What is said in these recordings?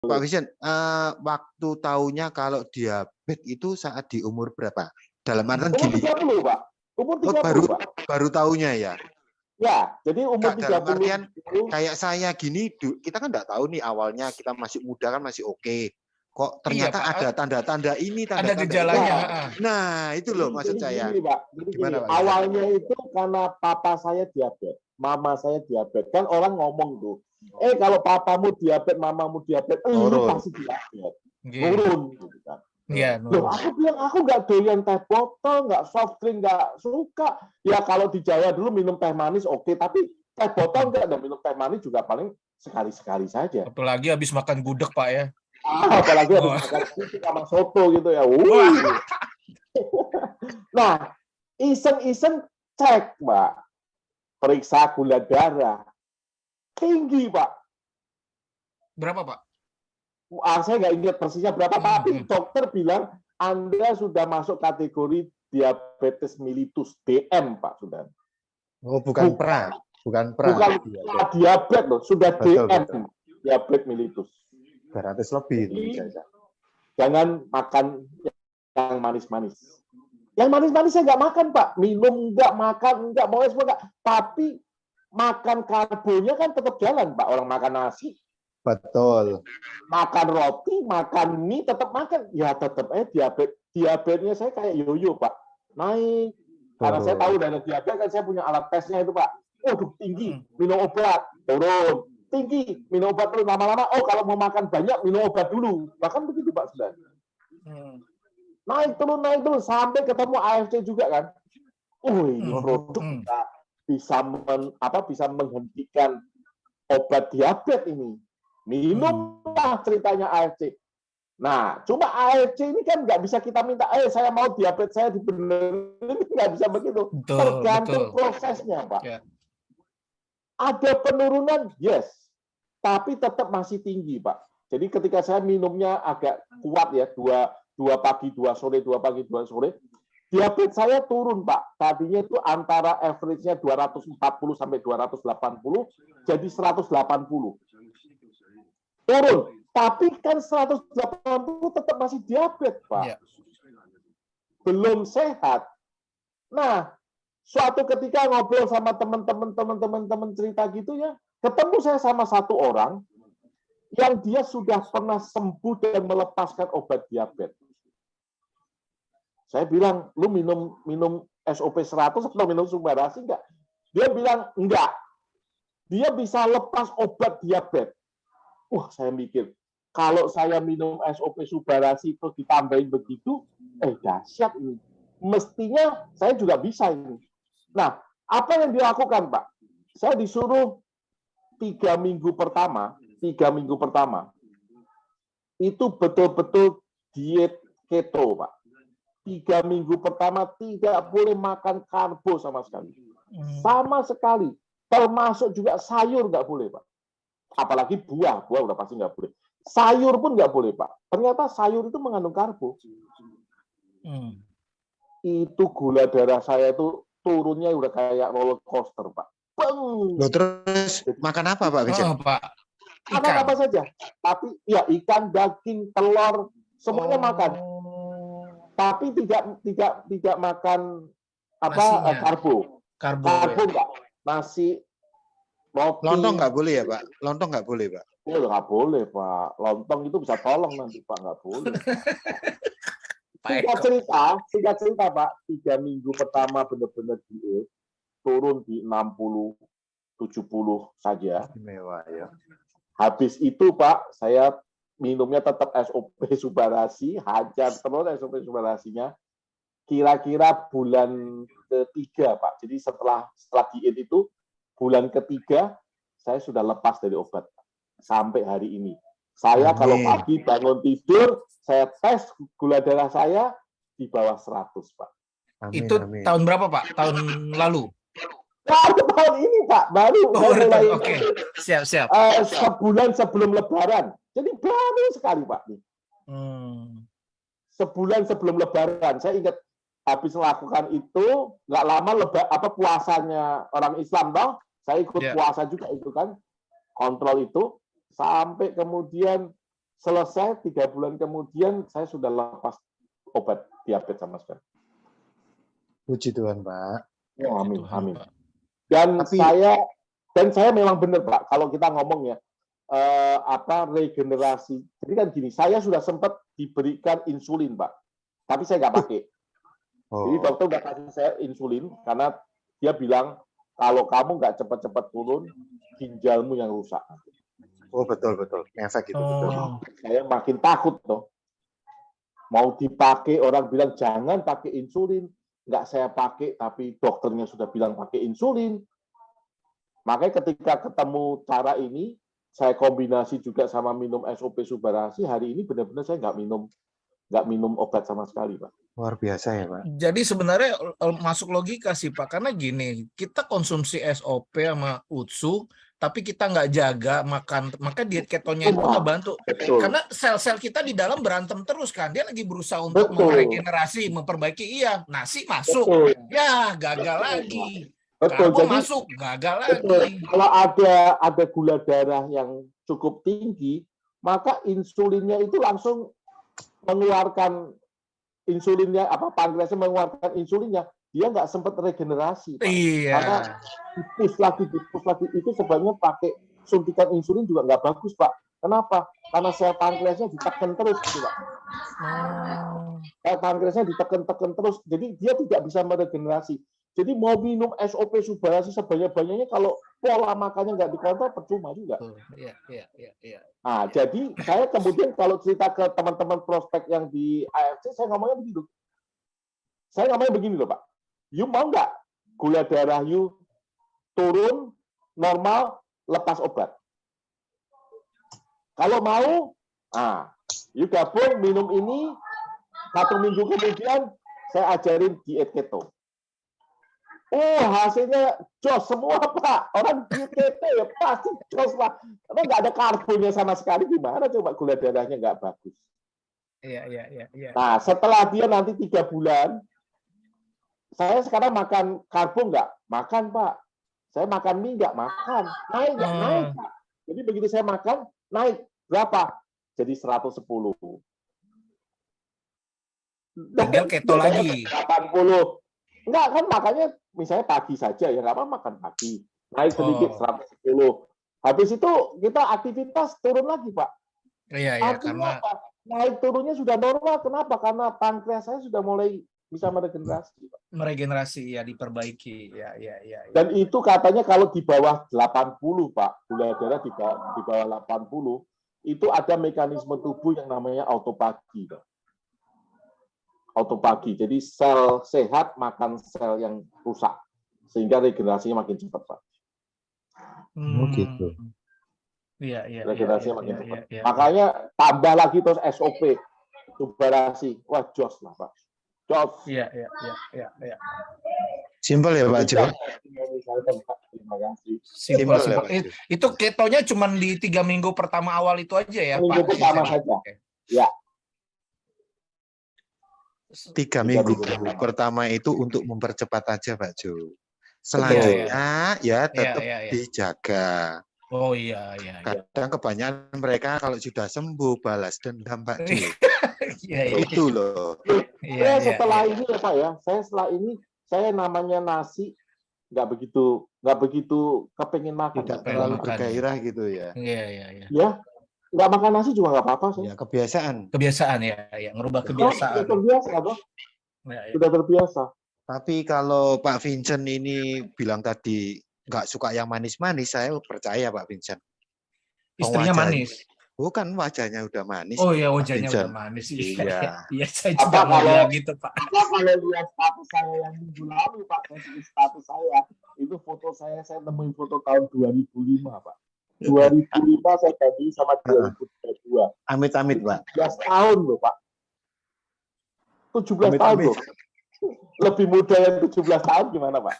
Pak Vincent, waktu tahunya kalau diabetes itu saat di umur berapa? Dalam artian Umur gini. 30, Pak. Umur 30, Pak. Baru tahunya ya? Ya, jadi umur 30. Dalam artian kayak saya gini, kita kan nggak tahu nih awalnya kita masih muda kan masih oke. Kok ternyata ada tanda-tanda ini, ada tanda-tanda gejalanya. Nah, itu loh maksud saya. Gini, Pak. Gimana, Pak? Awalnya itu karena papa saya diabetes, mama saya diabetes. Kan orang ngomong tuh, kalau papamu diabetes, mamamu diabetes, lu pasti diabetes. Nurun gitu kan. Iya, loh, aku bilang aku nggak doyan teh botol, nggak soft drink, nggak suka. Ya kalau di Jawa dulu minum teh manis oke, tapi teh botol nggak, ada minum teh manis juga paling sekali-sekali saja. Apalagi habis makan gudeg, Pak ya. Apalagi habis makan gudeg sama soto gitu ya. Nah, iseng-iseng cek, Pak. Periksa gula darah. Tinggi, Pak. Berapa, Pak? Saya nggak ingat persisnya berapa, tapi dokter bilang Anda sudah masuk kategori diabetes mellitus, DM, Pak, sudah. Oh, bukan pra. Bukan diabetes loh, sudah betul, DM, betul. Diabetes mellitus. 200 lebih. Jangan makan yang manis-manis. Yang manis-manis saya nggak makan, Pak. Minum nggak, makan nggak, mau semua nggak. Tapi makan karbonya kan tetap jalan, Pak. Orang makan nasi. Betul. Makan roti, makan mie, tetap makan. Ya tetap diabetesnya saya kayak yoyo, Pak. Naik. Karena saya tahu dari diabetes kan saya punya alat tesnya itu, Pak. Waduh, tinggi. Minum obat. Turun. Tinggi. Minum obat terus. Lama-lama, kalau mau makan banyak, minum obat dulu. Bahkan begitu, Pak, sudah. Naik turun. Sampai ketemu AFC juga kan. Ini produk bisa menghentikan obat diabetes ini. Minumlah ceritanya AFC. Nah, cuma AFC ini kan nggak bisa kita minta, saya mau diabetes saya dibenerin, nggak bisa begitu. Tergantung prosesnya, Pak. Yeah. Ada penurunan, yes, tapi tetap masih tinggi, Pak. Jadi ketika saya minumnya agak kuat ya, dua pagi, 2 sore, 2 pagi, 2 sore, diabetes saya turun, Pak. Tadinya itu antara average-nya 240 sampai 280, jadi 180. Turun, tapi kan 180 tetap masih diabetes, Pak. Ya. Belum sehat. Nah, suatu ketika ngobrol sama teman-teman cerita gitu ya, ketemu saya sama satu orang yang dia sudah pernah sembuh dan melepaskan obat diabetes. Saya bilang, lu minum SOP 100 atau minum Subbarasi enggak? Dia bilang, enggak. Dia bisa lepas obat diabetes. Wah, saya mikir, kalau saya minum SOP Subbarasi terus ditambahin begitu, dahsyat ini. Mestinya saya juga bisa ini. Nah, apa yang dilakukan, Pak? Saya disuruh 3 minggu pertama, itu betul-betul diet keto, Pak. 3 minggu pertama tidak boleh makan karbo sama sekali. Sama sekali. Termasuk juga sayur nggak boleh, Pak. Apalagi buah udah pasti nggak boleh. Sayur pun nggak boleh, Pak. Ternyata sayur itu mengandung karbo. Itu gula darah saya itu turunnya udah kayak roller coaster, Pak. Loh, terus makan apa, Pak Vincent? Pak. Makan apa saja. Tapi ya ikan, daging, telur, semuanya makan. Tapi tidak makan karbo. Karbo enggak. Nasi, roti. Lontong nggak boleh ya, Pak? Lontong nggak boleh, Pak? Nggak boleh, Pak. Lontong itu bisa tolong nanti, Pak. Nggak boleh. Singkat cerita, Pak. 3 minggu pertama benar-benar diet. Turun di 60, 70 saja. Mewah, ya. Habis itu, Pak, saya minumnya tetap SOP Subbarasi, hajar terus SOP Subbarasinya. Kira-kira bulan ketiga, Pak. Jadi setelah diet itu, bulan ketiga, saya sudah lepas dari obat. Sampai hari ini. Saya kalau pagi bangun tidur, saya tes gula darah saya di bawah 100, Pak. Amin, itu amin. Tahun berapa, Pak? Tahun lalu? Tahun ini, Pak. Baru. Oke. Siap. Sebulan sebelum Lebaran. Jadi baru sekali, Pak. Sebulan sebelum Lebaran. Saya ingat habis melakukan itu, nggak lama puasanya orang Islam, dong. Saya ikut puasa juga itu kan. Kontrol itu. Sampai kemudian selesai 3 bulan kemudian saya sudah lepas obat diabetes sama sekali. Puji Tuhan, Pak. Ya, amin, Tuhan, amin. Pak. Dan Tapi- saya memang benar, Pak, kalau kita ngomong ya regenerasi. Jadi kan gini, saya sudah sempat diberikan insulin, Pak, tapi saya nggak pakai. Jadi Oh, dokter udah kasih saya insulin karena dia bilang kalau kamu nggak cepat-cepat turun, ginjalmu yang rusak. oh betul. Efek itu betul. Oh, Saya makin takut tuh. Mau dipakai, orang bilang jangan pakai insulin. Nggak saya pakai, tapi dokternya sudah bilang pakai insulin. Makanya ketika ketemu cara ini, saya kombinasi juga sama minum SOP Subarasi, hari ini benar-benar saya nggak minum obat sama sekali, Pak. Luar biasa ya, Pak. jadi sebenarnya masuk logika sih Pak, karena gini, kita konsumsi SOP sama UTSU, tapi kita nggak jaga makan, maka diet ketonya itu nggak bantu. Betul. Karena sel-sel kita di dalam berantem terus kan, dia lagi berusaha untuk Betul. meregenerasi, memperbaiki, iya, nasi masuk, Betul. ya gagal lagi, Betul. karbo Jadi masuk, gagal betul. lagi. Kalau ada gula darah yang cukup tinggi, maka insulinnya itu langsung mengeluarkan insulinnya, pankreasnya mengeluarkan insulinnya, dia nggak sempat regenerasi, Pak. Karena Iya. dipus lagi, itu sebabnya pakai suntikan insulin juga nggak bagus, Pak. Kenapa? Karena sel pankreasnya ditekan terus, gitu, Pak. Sel pankreasnya ditekan terus, jadi dia tidak bisa meregenerasi. Jadi mau minum SOP Subarasi sebanyak-banyaknya, kalau pola makannya nggak dikontrol, percuma juga. Iya. Nah, jadi saya kemudian kalau cerita ke teman-teman prospek yang di AFC, saya ngomongnya begitu. Saya ngomongnya begini loh, Pak. You mau nggak gula darah you turun, normal, lepas obat? Kalau mau, you gabung minum ini, 1 minggu kemudian saya ajarin diet keto. Oh, hasilnya jos semua, Pak. Orang diet keto ya pasti jos lah. Karena nggak ada karbonnya sama sekali. Gimana coba gula darahnya nggak bagus? Iya. Nah, setelah dia nanti 3 bulan, saya sekarang makan karbo nggak? Makan, Pak. Saya makan mie nggak? Makan. Naik nggak? Naik, Pak. Jadi begitu saya makan, naik. Berapa? Jadi 110. Tinggal keto lagi. 80. Enggak, kan makannya misalnya pagi saja, ya nggak apa makan pagi. Naik sedikit 110. Habis itu kita aktivitas turun lagi, Pak. Iya, Artinya karena apa? Naik turunnya sudah normal. Kenapa? Karena pankreas saya sudah mulai bisa meregenerasi, Pak. meregenerasi, ya diperbaiki. Ya. Dan itu katanya kalau di bawah 80, Pak, gula darah di bawah 80, itu ada mekanisme tubuh yang namanya autopagi, Pak. Autopagi. Jadi sel sehat makan sel yang rusak. Sehingga regenerasinya makin cepat, Pak. Oh, gitu. Iya. Regenerasinya makin cepat. Iya. Makanya tambah lagi terus SOP. Subarasi. Wah, jos lah, Pak. Jos. Iya. Simpel ya, Pak Jo? Terima kasih. Simpel. Simpel ya, Pak Jo? Itu ketonya cuma di 3 minggu pertama awal itu aja ya, Minggu Pak? pertama saja. Oke. Ya. 3 minggu pertama itu untuk mempercepat aja, Pak Jo. Betul. Selanjutnya ya tetap Iya. dijaga. Oh iya. Kadang kebanyakan mereka kalau sudah sembuh balas dendam, Pak Jo. Iya. Itu loh. Saya setelah ini ya, Pak ya, saya namanya nasi nggak begitu kepengen makan. Tidak Pengen terlalu makan. bergairah gitu ya. Iya. Ya, nggak makan nasi juga nggak apa-apa saya. Ya, kebiasaan. Kebiasaan ya, ngerubah kebiasaan. Sudah terbiasa, Bos. Ya. Sudah terbiasa. Tapi kalau Pak Vincent ini bilang tadi nggak suka yang manis-manis, saya percaya Pak Vincent. Istrinya manis. Bukan, wajahnya udah manis. Oh iya, Pak wajahnya Vincent. udah manis. Iya. Iya, saya Apa juga mau kalau- bilang gitu, Pak. Kalau lihat status saya yang minggu lalu, Pak, saya tulis status saya, itu foto saya nemuin foto tahun 2005, Pak. 2005 saya ganti sama 2022. Amit-amit, Pak. 17 tahun loh, Pak. 17 tahun Amit-amit. loh. Lebih muda yang 17 tahun gimana, Pak?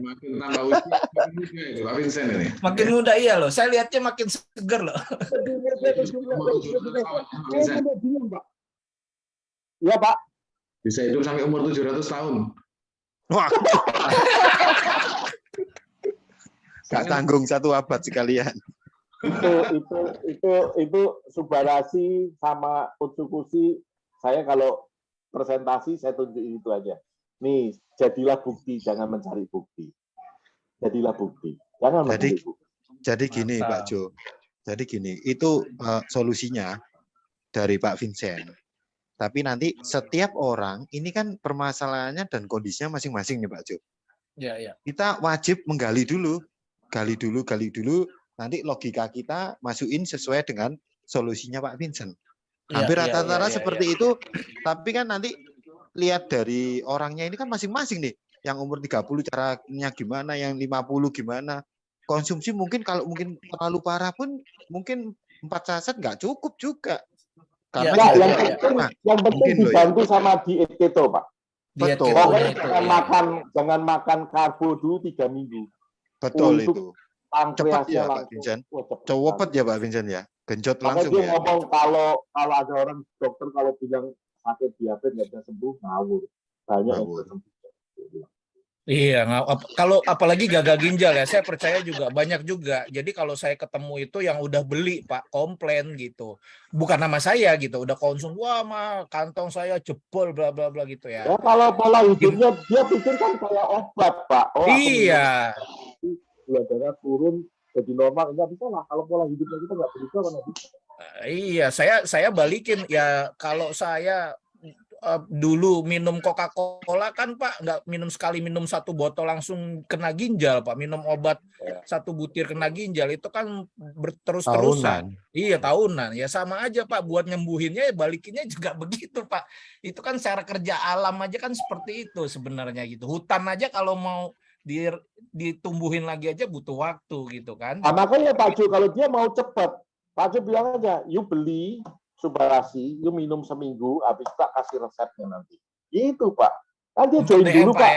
Makin tambah usia, makin muda itu Pak Vincent ini. Makin muda iya loh. Saya lihatnya makin seger loh. Lebih muda 17 tahun. Saya juga bingung, Pak. Iya, Pak. Bisa hidup sampai umur 700 tahun. Wah. Gak tanggung 1 abad sekalian. itu Subarasi sama Utsukushi. Saya kalau presentasi saya tunjuk itu aja. Nih, jadilah bukti, jangan mencari bukti. Jadilah bukti, jangan mencari bukti. Jadi gini Pak Jo. Jadi gini, itu solusinya dari Pak Vincent. Tapi nanti setiap orang ini kan permasalahannya dan kondisinya masing-masing nih Pak Jo. Ya. Kita wajib menggali dulu, gali dulu. Nanti logika kita masukin sesuai dengan solusinya Pak Vincent. Hampir rata-rata seperti itu. Tapi kan nanti lihat dari orangnya ini kan masing-masing nih. Yang umur 30 caranya gimana, yang 50 gimana. Konsumsi mungkin kalau mungkin terlalu parah pun mungkin 4 saset nggak cukup juga. Karena yang penting dibantu sama diet keto, Pak. Betul. Pokoknya jangan makan karbo dulu 3 minggu. Betul itu. Cepat ya Pak Vincent. Cepet ya Pak Vincent ya. Genjot langsung dia ngomong kalau ada orang dokter kalau bilang sakit diabetes nggak bisa sembuh, ngawur. Banyak yang bisa sembuh. Iya, kalau apalagi gagal ginjal ya, saya percaya juga banyak juga. Jadi kalau saya ketemu itu yang udah beli Pak, komplain gitu. Bukan nama saya gitu, udah konsum, wah mah kantong saya jebol bla bla bla gitu ya. Ya kalau pola hidupnya dia pikir kan kayak obat Pak. Oh, iya. Gula darah turun jadi normal, nggak bisa lah. Kalau pola hidupnya kita nggak berubah mana bisa. Iya, saya balikin ya. Kalau saya dulu minum Coca-Cola kan Pak, nggak minum sekali minum 1 botol langsung kena ginjal Pak. Minum obat 1 butir kena ginjal itu kan berterus-terusan. Iya, tahunan. Ya sama aja Pak, buat nyembuhinnya ya balikinnya juga begitu Pak. Itu kan cara kerja alam aja kan seperti itu sebenarnya gitu. Hutan aja kalau mau ditumbuhin lagi aja butuh waktu gitu kan. Nah, makanya Pak Jo kalau dia mau cepat, Pak Jo bilang aja, you beli Subarasi, you minum seminggu, habis tak kasih resepnya nanti. Itu Pak. Kan dia join dulu Pak.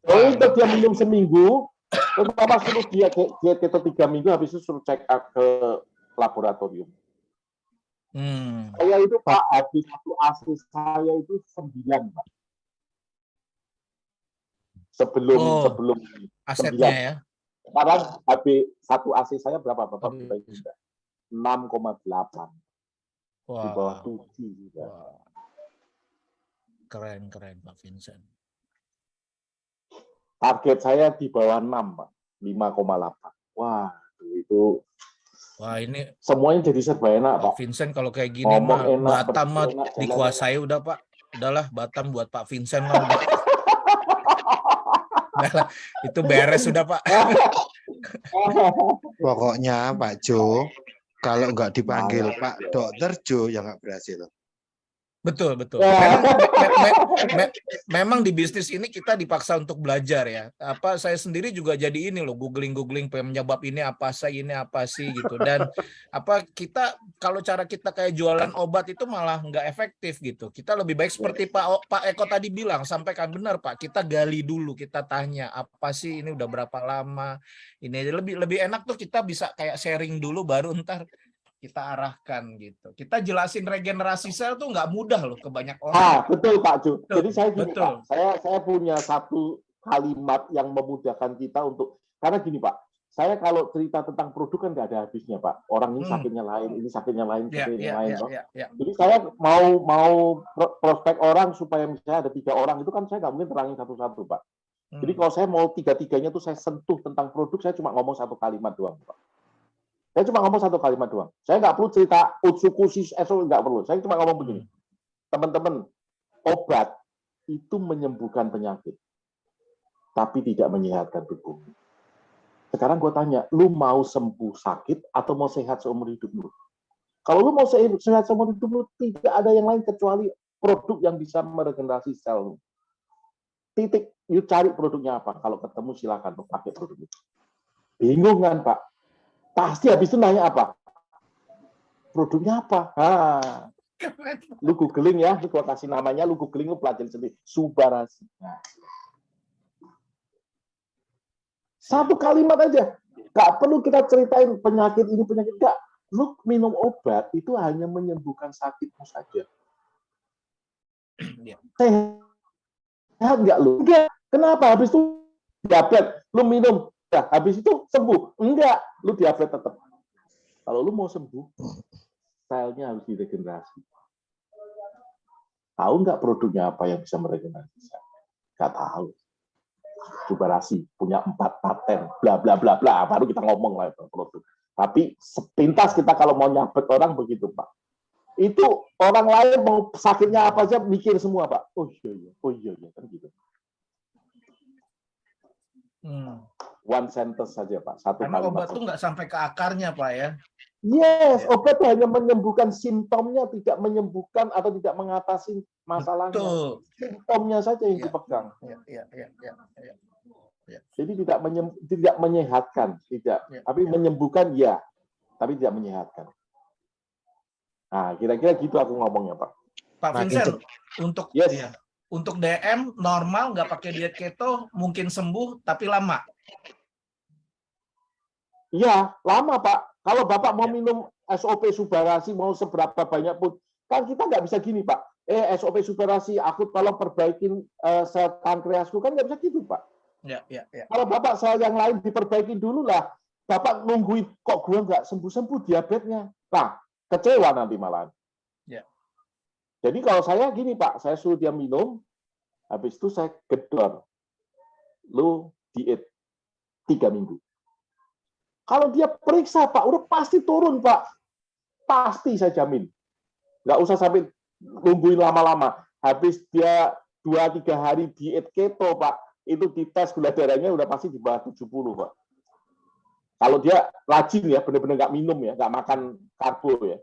Ya, untuk dia minum seminggu, terutama suruh dia keto 3 minggu, habis itu suruh check up ke laboratorium. Saya itu Pak, habis 1 AC saya itu 9 Pak. Sebelum asetnya 9. Ya. Sekarang habis 1 AC saya berapa Bapak? 6,8. Wah. Di bawah 7 juga. Keren Pak Vincent. Target saya di bawah 6 Pak, 5,8. Wah, itu. Wah, ini semuanya jadi serba enak Pak. Vincent kalau kayak gini mah Batam mah dikuasai udah Pak. Udahlah Batam buat Pak Vincent lah udah. Nah, itu beres sudah Pak. Pokoknya Pak Jo, kalau nggak dipanggil Pak Dokter Jo ya nggak berhasil. Betul. Memang di bisnis ini kita dipaksa untuk belajar ya. Saya sendiri juga jadi ini loh, googling penyebab ini apa sih gitu. Dan kita kalau cara kita kayak jualan obat itu malah nggak efektif gitu. Kita lebih baik seperti Pak Eko tadi bilang, sampaikan benar Pak. Kita gali dulu, kita tanya apa sih ini udah berapa lama. Ini lebih enak tuh kita bisa kayak sharing dulu baru ntar kita arahkan gitu. Kita jelasin regenerasi sel tuh nggak mudah loh ke banyak orang. Betul Pak Jo. Jadi saya gini Pak, saya punya satu kalimat yang memudahkan kita untuk, karena gini Pak, saya kalau cerita tentang produk kan nggak ada habisnya Pak. Orang ini sakitnya lain, ini sakitnya lain, Jadi saya mau prospek orang supaya misalnya ada 3 orang itu kan saya nggak mungkin terangin satu-satu Pak. Jadi kalau saya mau 3-3-nya tuh saya sentuh tentang produk, saya cuma ngomong 1 kalimat doang Pak. Saya cuma ngomong 1 kalimat doang. Saya nggak perlu cerita Utsukushi, nggak perlu. Saya cuma ngomong begini. Teman-teman, obat itu menyembuhkan penyakit, tapi tidak menyehatkan tubuh. Sekarang gue tanya, lu mau sembuh sakit atau mau sehat seumur hidup lu? Kalau lu mau sehat seumur hidup lu, tidak ada yang lain kecuali produk yang bisa meregenerasi sel lu. Titik. You cari produknya apa? Kalau ketemu silakan pakai produk itu. Bingung kan Pak? Pasti habis itu nanya apa? Produknya apa? Lu googling ya, lu kasih namanya, lu googling, lu pelajari sendiri. Subarasi. Satu kalimat aja. Gak perlu kita ceritain penyakit ini, penyakit. Enggak. Lu minum obat, itu hanya menyembuhkan sakitmu saja. Sehat nggak lu? Enggak. Kenapa? Habis itu diabetes, lu minum. Ya, habis itu sembuh. Enggak, lu diabetes tetap. Kalau lu mau sembuh, selnya harus diregenerasi. Tahu nggak produknya apa yang bisa meregenerasi sel? Nggak tahu. Subbarasi punya 4 paten, bla bla bla bla, baru kita ngomong lah itu produk. Tapi sepintas kita kalau mau nyabet orang begitu, Pak. Itu orang lain mau sakitnya apa aja mikir semua, Pak. Oh iya kan gitu. One sentence saja, Pak. Satu Karena kalimat. obat tuh nggak sampai ke akarnya, Pak ya. Yes, obat hanya menyembuhkan simptomnya, tidak menyembuhkan atau tidak mengatasi masalahnya. Betul. Simptomnya saja yang Ya. dipegang. Ya. Jadi tidak menyehatkan, tidak. Ya. Tapi menyembuhkan ya, tapi tidak menyehatkan. Nah, kira-kira gitu aku ngomongnya, Pak. Pak Vincent, untuk Yes. ya, untuk DM normal nggak pakai diet keto mungkin sembuh tapi lama. Iya, lama, Pak. Kalau Bapak mau minum SOP Subbarasi, mau seberapa banyak pun, kan kita nggak bisa gini, Pak. SOP Subbarasi, aku tolong perbaikin sel pankreasku, kan nggak bisa gitu, Pak. Ya. Kalau Bapak sel yang lain diperbaiki dulu lah, Bapak nungguin, kok gue nggak sembuh-sembuh diabetesnya. Nah, kecewa nanti malahan. Ya. Jadi kalau saya gini, Pak, saya suruh dia minum, habis itu saya gedor. Lu diet 3 minggu. Kalau dia periksa, Pak, udah pasti turun, Pak. Pasti saya jamin. Nggak usah sampai nungguin lama-lama. Habis dia 2-3 hari diet keto, Pak, itu dites gula darahnya udah pasti di bawah 70, Pak. Kalau dia rajin ya, benar-benar nggak minum ya, nggak makan karbo ya.